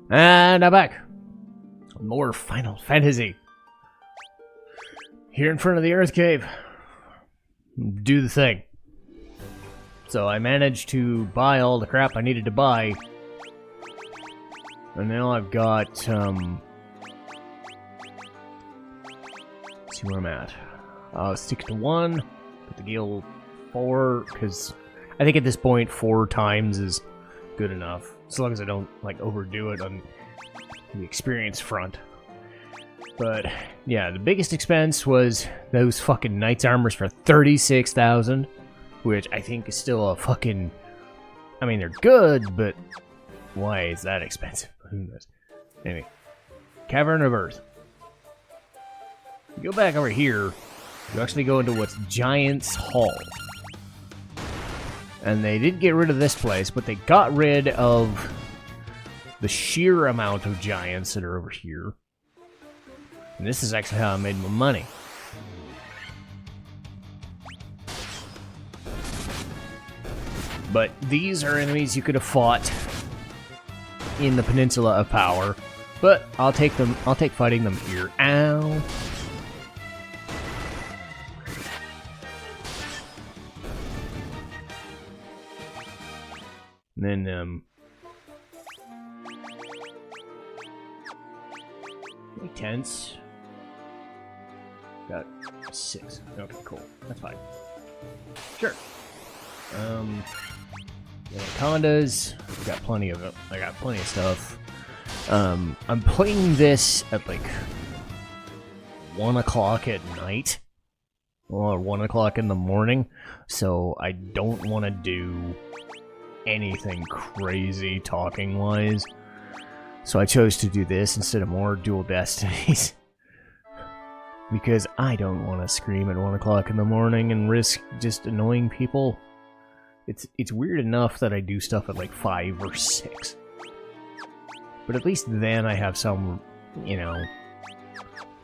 And I'm back. More Final Fantasy. Here in front of the Earth Cave. Do the thing. So I managed to buy all the crap I needed to buy. And now I've got, let's see where I'm at. I'll stick to 1, put the Gale 4, because I think at this point 4 times is good enough. As long as I don't, like, overdo it on the experience front. But, yeah, the biggest expense was those fucking Knight's Armors for 36,000, which I think is still a fucking... I mean, they're good, but why is that expensive? Who knows? Anyway, Cavern of Earth. You go back over here, you actually go into what's Giant's Hall. And they did get rid of this place, but they got rid of the sheer amount of giants that are over here. And this is actually how I made my money. But these are enemies you could have fought in the Peninsula of Power. But I'll take fighting them here. Ow. And then, make tents. Got 6. Okay, cool. That's fine. Sure. Anacondas. Got plenty of it. I got plenty of stuff. I'm playing this at like 1 o'clock at night. Or 1 o'clock in the morning. So I don't want to do anything crazy talking wise. So I chose to do this instead of more Dual Destinies. Because I don't want to scream at 1 o'clock in the morning and risk just annoying people. It's weird enough that I do stuff at like 5 or 6. But at least then I have some, you know,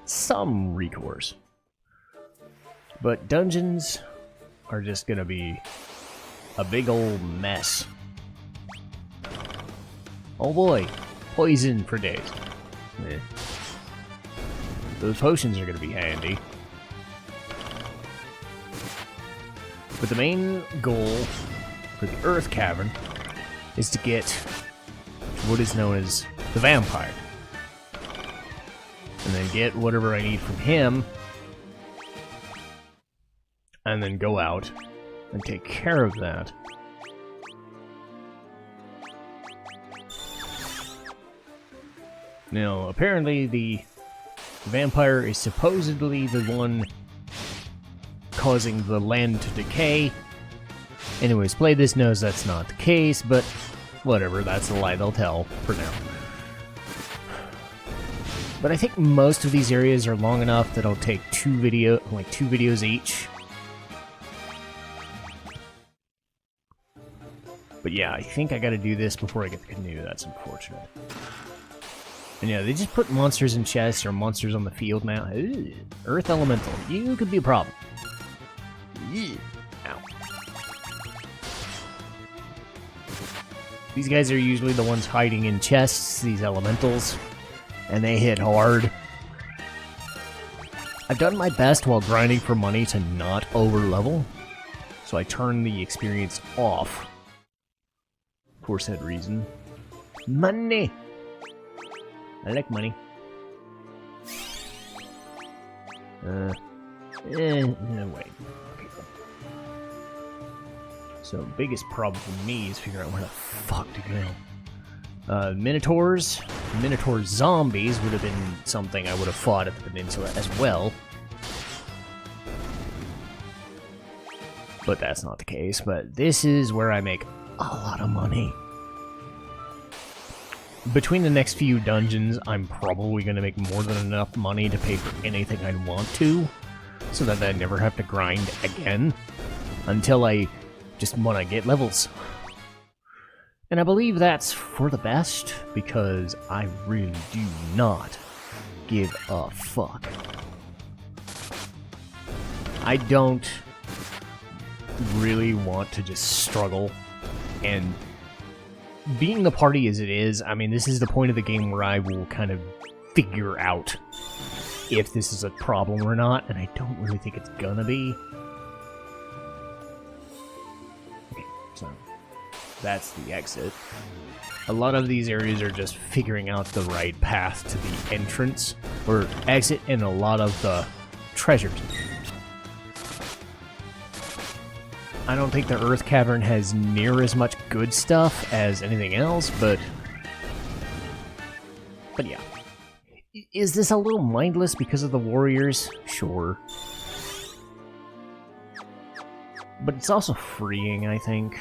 some recourse. But dungeons are just gonna be a big old mess. Oh boy, poison for days. Eh. Those potions are gonna be handy. But the main goal for the Earth Cavern is to get what is known as the Vampire. And then get whatever I need from him. And then go out and take care of that. Now, apparently the vampire is supposedly the one causing the land to decay. Anyways, Play This knows that's not the case, but whatever, that's the lie they'll tell for now. But I think most of these areas are long enough that I'll take 2 videos each. But yeah, I think I gotta do this before I get the canoe. That's unfortunate. And yeah, they just put monsters in chests or monsters on the field now. Ew. Earth Elemental. You could be a problem. Ew. Ow. These guys are usually the ones hiding in chests, these elementals. And they hit hard. I've done my best while grinding for money to not over-level. So I turn the experience off. For said reason. Money! I like money. No, wait. Okay. So, biggest problem for me is figuring out where the fuck to go. Minotaurs. Minotaur zombies would have been something I would have fought at the peninsula as well. But that's not the case. But this is where I make a lot of money. Between the next few dungeons, I'm probably going to make more than enough money to pay for anything I want to, so that I never have to grind again, until I just want to get levels. And I believe that's for the best, because I really do not give a fuck. I don't really want to just struggle and being the party as it is, I mean, this is the point of the game where I will kind of figure out if this is a problem or not, and I don't really think it's gonna be. Okay, so that's the exit. A lot of these areas are just figuring out the right path to the entrance, or exit, and a lot of the treasures. I don't think the Earth Cavern has near as much good stuff as anything else, but yeah. Is this a little mindless because of the warriors? Sure. But it's also freeing, I think.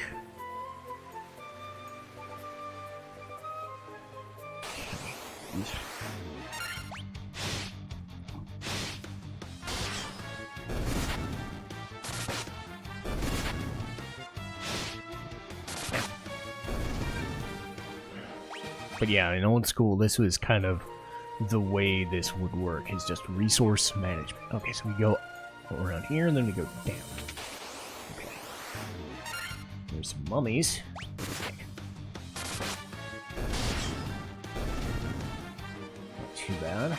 But yeah, in old school, this was kind of the way this would work, is just resource management. Okay, so we go around here, and then we go down. Okay. There's some mummies. Not too bad.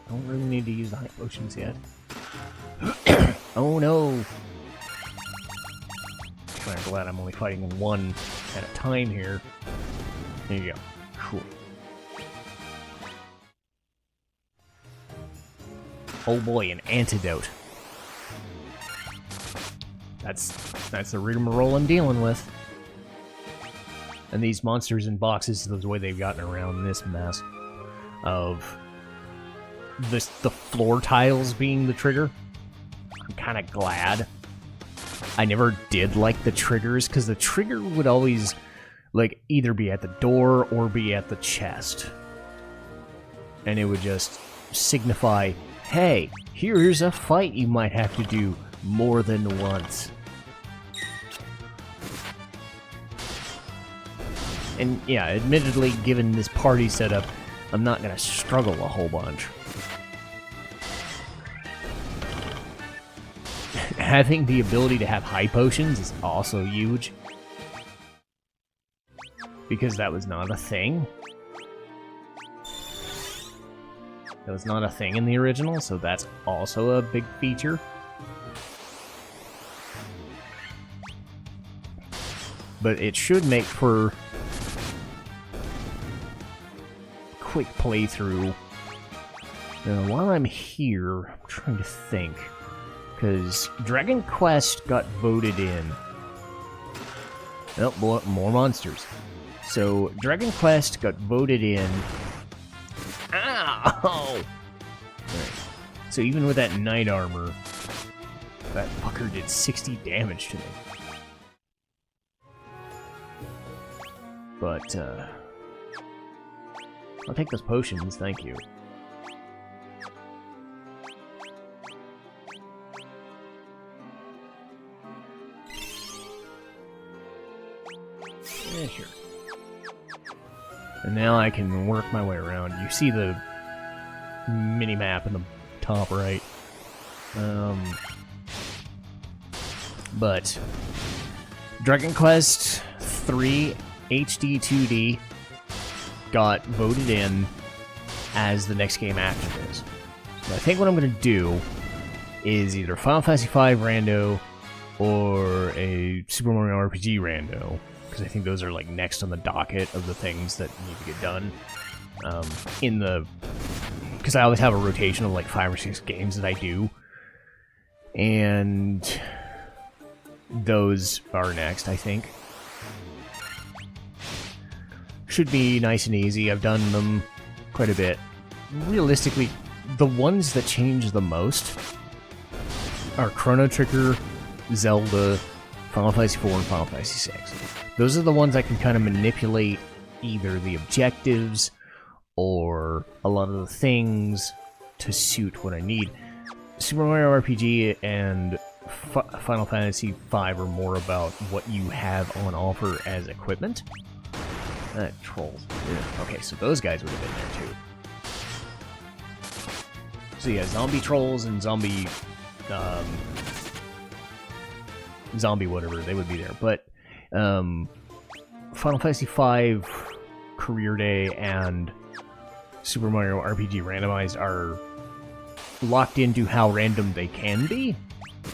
Don't really need to use the high potions yet. Oh no! I'm glad I'm only fighting one at a time here. There you go. Cool. Oh boy, an antidote. That's the rigmarole I'm dealing with. And these monsters in boxes, the way they've gotten around this mess of the floor tiles being the trigger. I'm kind of glad. I never did like the triggers, because the trigger would always, like, either be at the door or be at the chest. And it would just signify, hey, here's a fight you might have to do more than once. And yeah, admittedly, given this party setup, I'm not going to struggle a whole bunch. Having the ability to have high potions is also huge. Because that was not a thing. That was not a thing in the original, so that's also a big feature. But it should make for a quick playthrough. Now, while I'm here, I'm trying to think. Because Dragon Quest got voted in. Oh, boy, more monsters. So, Dragon Quest got voted in. Ow! Right. So, even with that knight armor, that fucker did 60 damage to me. But, I'll take those potions, thank you. Yeah, sure. And now I can work my way around. You see the mini-map in the top right. But Dragon Quest 3 HD 2D got voted in as the next game after this. So I think what I'm going to do is either Final Fantasy V Rando or a Super Mario RPG Rando. Because I think those are like next on the docket of the things that need to get done. Because I always have a rotation of like 5 or 6 games that I do. And those are next, I think. Should be nice and easy. I've done them quite a bit. Realistically, the ones that change the most are Chrono Trigger, Zelda, Final Fantasy IV, and Final Fantasy VI. Those are the ones I can kind of manipulate either the objectives or a lot of the things to suit what I need. Super Mario RPG and Final Fantasy V are more about what you have on offer as equipment. Trolls. Yeah. Okay, so those guys would have been there too. So yeah, zombie trolls and zombie Zombie whatever, they would be there. But Final Fantasy V Career Day and Super Mario RPG Randomized are locked into how random they can be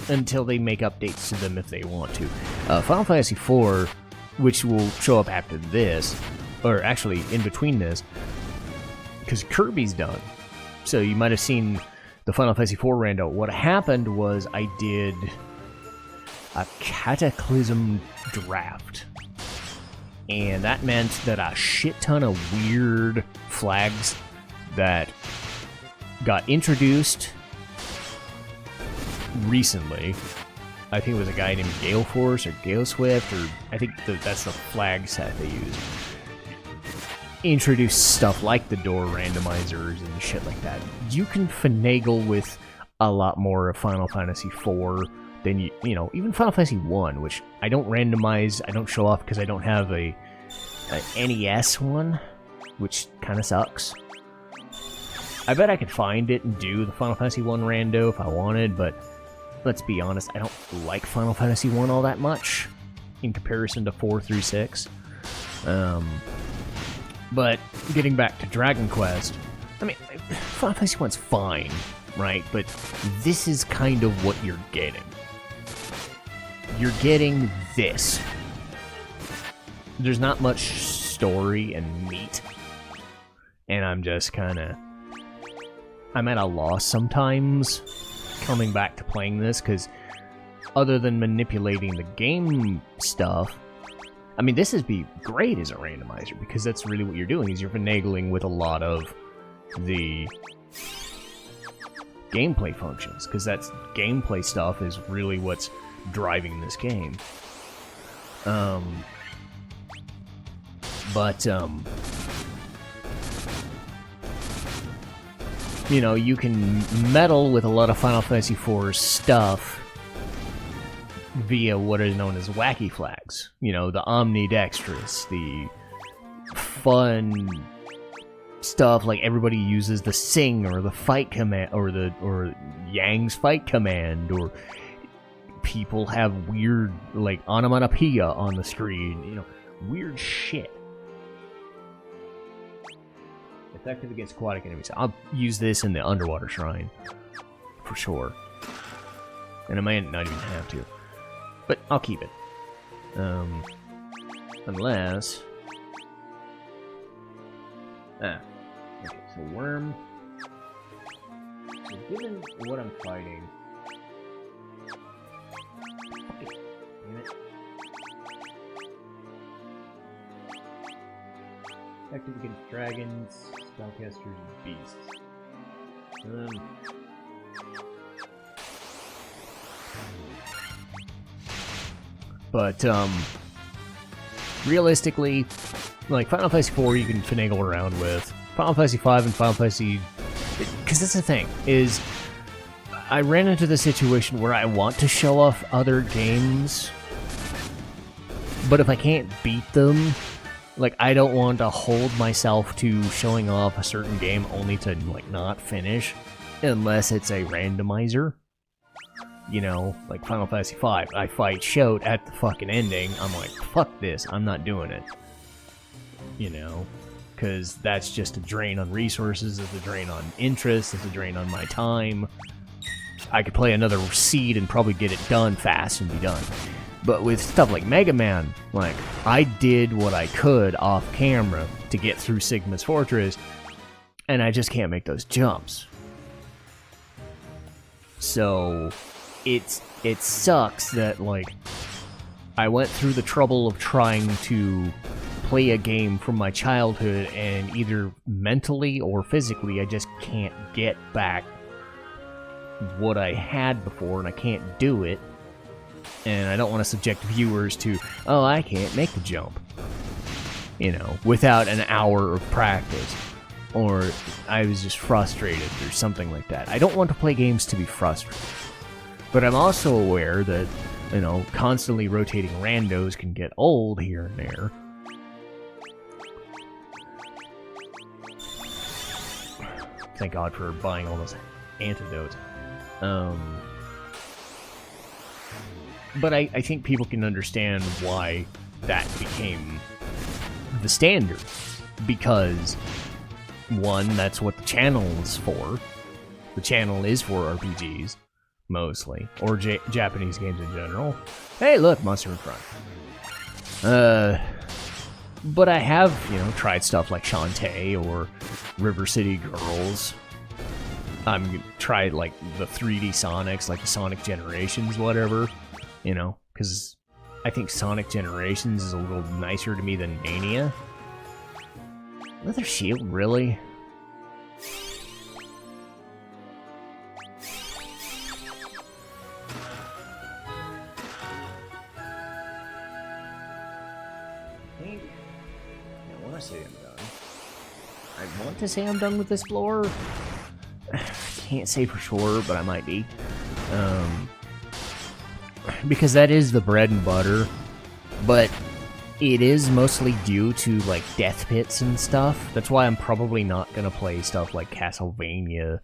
until they make updates to them if they want to. Final Fantasy IV, which will show up after this, or actually in between this, because Kirby's done. So you might have seen the Final Fantasy IV rando. What happened was I did a Cataclysm draft. And that meant that a shit ton of weird flags that got introduced recently. I think it was a guy named Gale Force or Gale Swift, or I think that's the flag set they use. Introduce stuff like the door randomizers and shit like that. You can finagle with a lot more of Final Fantasy IV than you know, even Final Fantasy 1, which I don't randomize, I don't show off because I don't have a NES one, which kind of sucks. I bet I could find it and do the Final Fantasy 1 rando if I wanted, but let's be honest, I don't like Final Fantasy 1 all that much in comparison to 4 through 6. But getting back to Dragon Quest, I mean, Final Fantasy 1's fine, right? But this is kind of what you're getting. You're getting this. There's not much story and meat. And I'm just kind of... I'm at a loss sometimes coming back to playing this, because other than manipulating the game stuff, I mean, this would be great as a randomizer, because that's really what you're doing, is you're finagling with a lot of the gameplay functions, because that's gameplay stuff is really what's driving this game. You know, you can meddle with a lot of Final Fantasy IV stuff via what is known as wacky flags. You know, the omnidextrous, the fun stuff like everybody uses the sing or the fight command or Yang's fight command, or people have weird like onomatopoeia on the screen, you know, weird shit. Effective against aquatic enemies. I'll use this in the underwater shrine for sure. And I might not even have to. But I'll keep it. Unless... okay, so worm. So given what I'm fighting... Okay, damn it. Effective against dragons, spellcasters, and beasts. But, realistically, like, Final Fantasy IV you can finagle around with. Final Fantasy V and Final Fantasy... Because that's the thing, is... I ran into the situation where I want to show off other games, but if I can't beat them, like, I don't want to hold myself to showing off a certain game only to, like, not finish, unless it's a randomizer. You know, like Final Fantasy V, I fight Shout at the fucking ending, I'm like, fuck this, I'm not doing it. You know? Because that's just a drain on resources, it's a drain on interest, it's a drain on my time. I could play another seed and probably get it done fast and be done. But with stuff like Mega Man, like, I did what I could off camera to get through Sigma's Fortress, and I just can't make those jumps. So... It sucks that, like, I went through the trouble of trying to play a game from my childhood, and either mentally or physically I just can't get back what I had before, and I can't do it. And I don't want to subject viewers to, oh, I can't make the jump, you know, without an hour of practice. Or I was just frustrated or something like that. I don't want to play games to be frustrated. But I'm also aware that, you know, constantly rotating randos can get old here and there. Thank God for buying all those antidotes. But I think people can understand why that became the standard. Because, one, that's what the channel is for. The channel is for RPGs, mostly. Or Japanese games in general. Hey, look, monster in front. But I have, you know, tried stuff like Shantae or River City Girls. Tried, like, the 3D Sonics, like the Sonic Generations, whatever. You know, because I think Sonic Generations is a little nicer to me than Mania. Another shield, really? I want to say I'm done with this floor. Can't say for sure, but I might be. Because that is the bread and butter. But it is mostly due to, like, death pits and stuff. That's why I'm probably not gonna play stuff like Castlevania,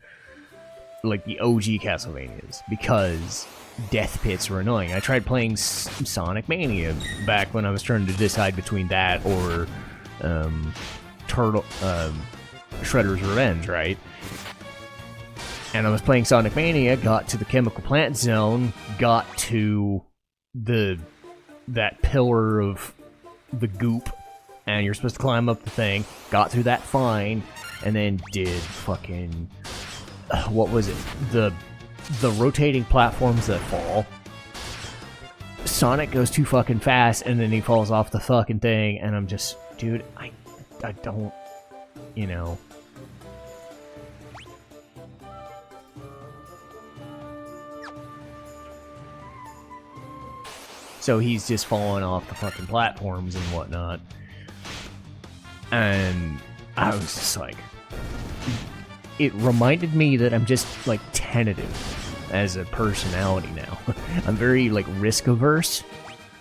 like the OG Castlevanias, because death pits were annoying. I tried playing Sonic Mania back when I was trying to decide between that or Shredder's Revenge, right? And I was playing Sonic Mania, got to the Chemical Plant Zone, got to that pillar of the goop, and you're supposed to climb up the thing, got through that fine, and then did fucking... what was it? The rotating platforms that fall. Sonic goes too fucking fast, and then he falls off the fucking thing, and I'm just... Dude, I don't... You know... So he's just falling off the fucking platforms and whatnot. And I was just like... It reminded me that I'm just, like, tentative as a personality now. I'm very, like, risk-averse.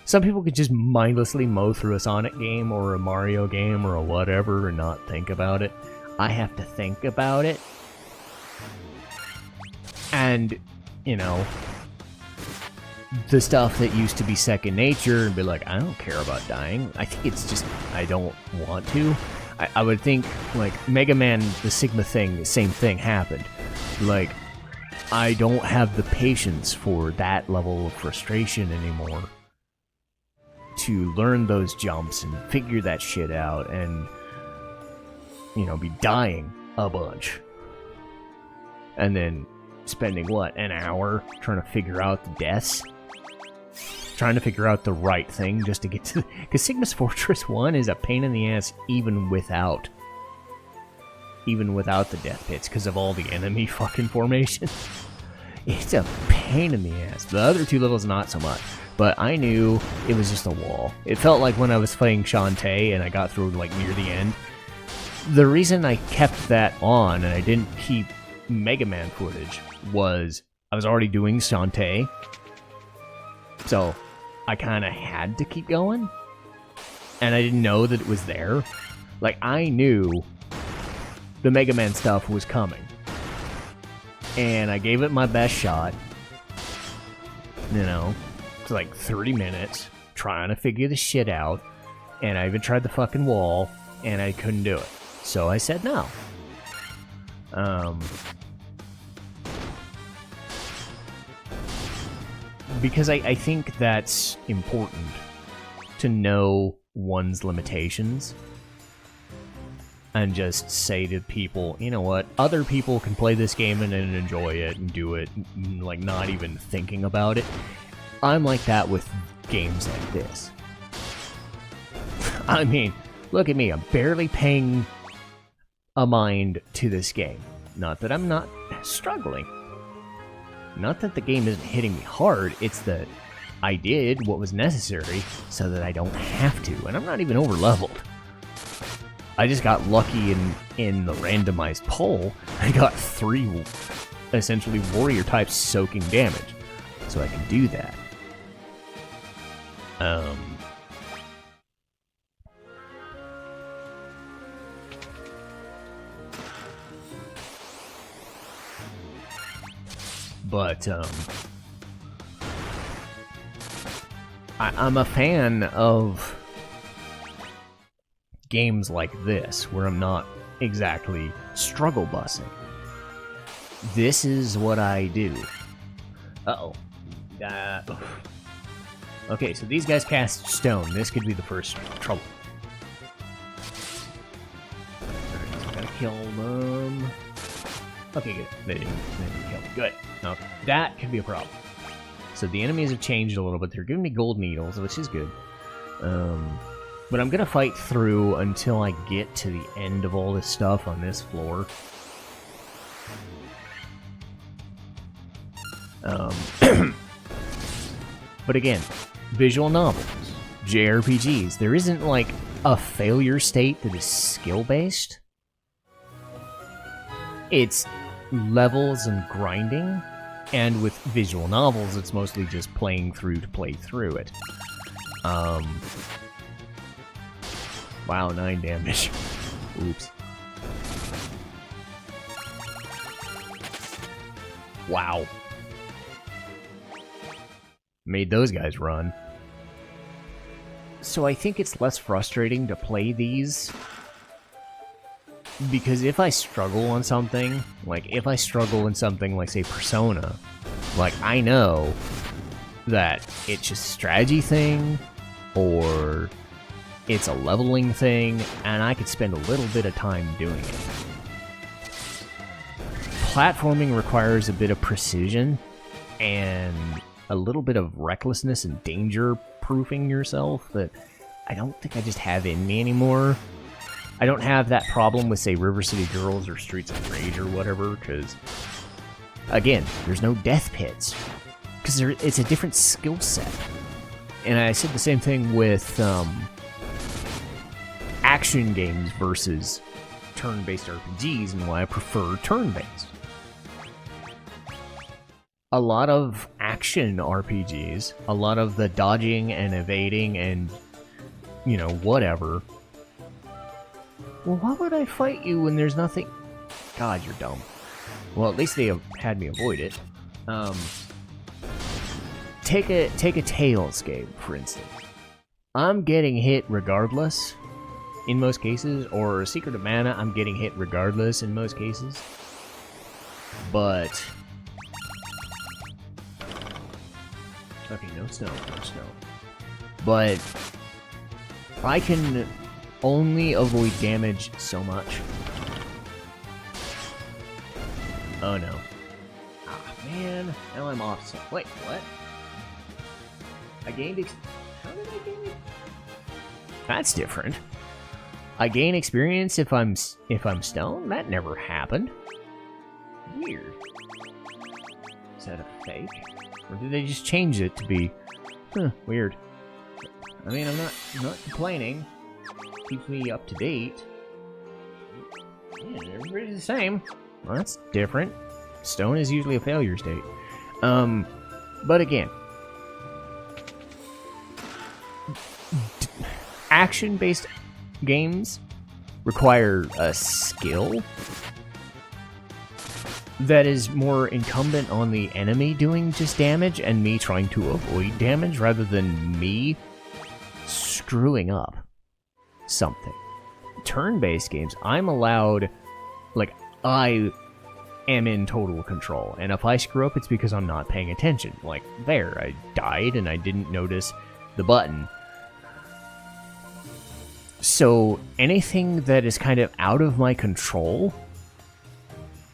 Some people could just mindlessly mow through a Sonic game or a Mario game or a whatever and not think about it. I have to think about it. And, you know... the stuff that used to be second nature and be like, I don't care about dying. I think it's just, I don't want to. I would think, like, Mega Man, the Sigma thing, the same thing happened. Like, I don't have the patience for that level of frustration anymore. To learn those jumps and figure that shit out and, you know, be dying a bunch. And then spending, what, an hour trying to figure out the deaths? Trying to figure out the right thing just to get to... Because Sigma's Fortress 1 is a pain in the ass even without the death pits, because of all the enemy fucking formations. It's a pain in the ass. The other two levels, not so much. But I knew it was just a wall. It felt like when I was playing Shantae and I got through, like, near the end. The reason I kept that on and I didn't keep Mega Man footage was I was already doing Shantae. So I kind of had to keep going. And I didn't know that it was there. Like, I knew the Mega Man stuff was coming. And I gave it my best shot. You know, for like 30 minutes, trying to figure the shit out. And I even tried the fucking wall, and I couldn't do it. So I said no. Because I think that's important to know one's limitations and just say to people, you know what, other people can play this game and enjoy it and do it, like, not even thinking about it. I'm like that with games like this. I mean, look at me, I'm barely paying a mind to this game. Not that I'm not struggling. Not that the game isn't hitting me hard, it's that I did what was necessary so that I don't have to, and I'm not even over-leveled. I just got lucky in the randomized poll. I got 3, essentially, warrior types soaking damage, so I can do that. But, I'm a fan of games like this, where I'm not exactly struggle busing. This is what I do. Uh-oh. Okay, so these guys cast stone. This could be the first trouble. Alright, so gotta kill them. Okay, good. They didn't kill me. Good. Now, that could be a problem. So the enemies have changed a little bit. They're giving me gold needles, which is good. But I'm gonna fight through until I get to the end of all this stuff on this floor. But again, visual novels, JRPGs, there isn't like a failure state that is skill-based. It's levels and grinding, and with visual novels, it's mostly just playing through to play through it. Wow, 9 damage. Oops. Wow. Made those guys run. So I think it's less frustrating to play these, because if I struggle on something, like say Persona, like I know that it's just a strategy thing, or it's a leveling thing, and I could spend a little bit of time doing it. Platforming requires a bit of precision, and a little bit of recklessness and danger-proofing yourself that I don't think I just have in me anymore. I don't have that problem with, say, River City Girls or Streets of Rage or whatever, because, again, there's no death pits. Because it's a different skill set. And I said the same thing with action games versus turn-based RPGs and why I prefer turn-based. A lot of action RPGs, a lot of the dodging and evading and, you know, whatever. Well, why would I fight you when there's nothing? God, you're dumb. Well, at least they have had me avoid it. Take a Tales game, for instance. I'm getting hit regardless, in most cases, or Secret of Mana, I'm getting hit regardless in most cases. But okay, no snow, no snow. But I can only avoid damage so much. Oh no. Ah, man. Now I'm off. Wait, what? I gained How did I gain it? That's different. I gain experience if I'm stoned? That never happened. Weird. Is that a fake? Or did they just change it to be... weird. I mean, I'm not complaining. Keeps me up to date. Yeah, everybody's the same. Well, that's different. Stone is usually a failure state. But again... action-based games require a skill that is more incumbent on the enemy doing just damage and me trying to avoid damage rather than me screwing up something. Turn-based games, I'm allowed, like, I am in total control, and if I screw up, it's because I'm not paying attention. Like, there, I died and I didn't notice the button. So, anything that is kind of out of my control,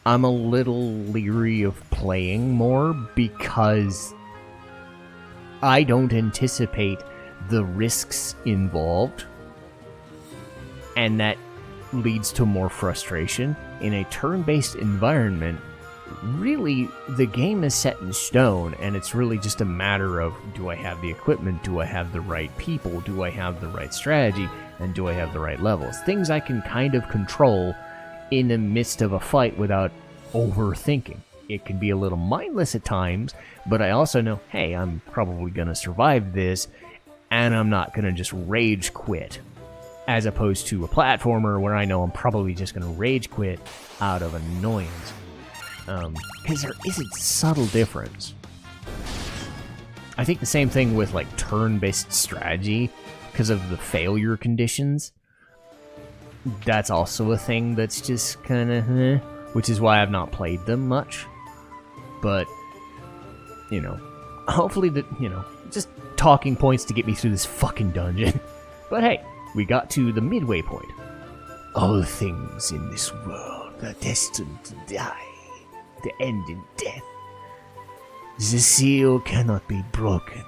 I'm a little leery of playing more because I don't anticipate the risks involved, and that leads to more frustration. In a turn-based environment, really, the game is set in stone, and it's really just a matter of, do I have the equipment, do I have the right people, do I have the right strategy, and do I have the right levels? Things I can kind of control in the midst of a fight without overthinking. It can be a little mindless at times, but I also know, hey, I'm probably going to survive this, and I'm not going to just rage quit. As opposed to a platformer where I know I'm probably just going to rage quit out of annoyance. Because there is a subtle difference. I think the same thing with like turn-based strategy because of the failure conditions. That's also a thing that's just kind of, which is why I've not played them much. But, you know, hopefully just talking points to get me through this fucking dungeon. But hey, we got to the midway point. All things in this world are destined to die, to end in death. The seal cannot be broken,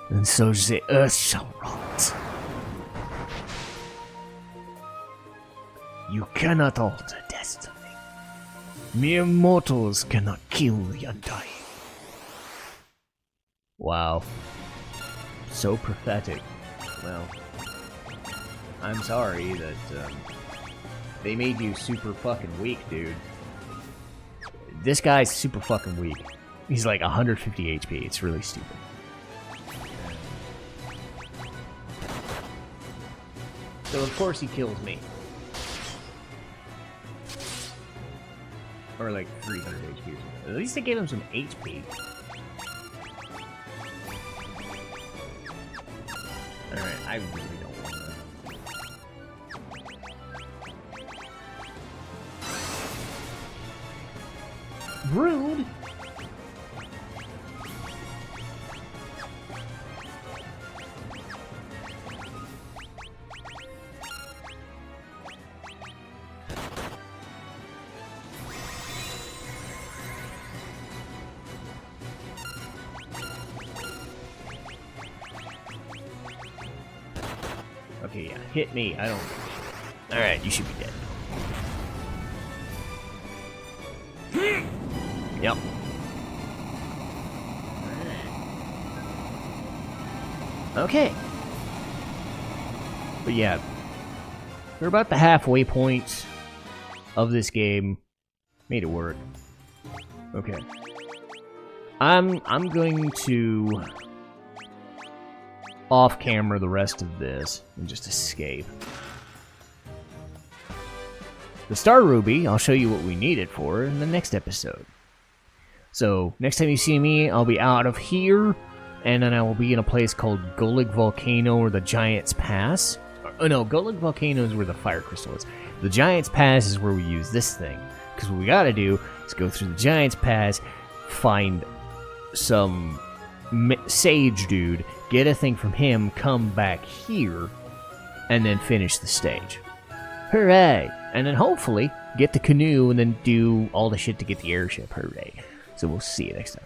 and so the earth shall rot. You cannot alter destiny. Mere mortals cannot kill the undying. Wow. So prophetic. Well, I'm sorry that they made you super fucking weak, dude. This guy's super fucking weak. He's like 150 HP. It's really stupid. So of course he kills me. Or like 300 HP or something. At least I gave him some HP. Alright, I really don't want that. Rude! Okay, yeah, hit me. I don't... Alright, you should be dead. Yep. Okay. But yeah, we're about the halfway point of this game. Made it work. Okay. I'm going to off camera the rest of this and just escape. The Star Ruby, I'll show you what we need it for in the next episode. So, next time you see me, I'll be out of here, and then I will be in a place called Golig Volcano or the Giant's Pass. Oh no, Golig Volcano is where the fire crystal is. The Giant's Pass is where we use this thing. Because what we gotta do is go through the Giant's Pass, find some sage dude, get a thing from him, come back here, and then finish the stage. Hooray! And then hopefully get the canoe and then do all the shit to get the airship. Hooray. So we'll see you next time.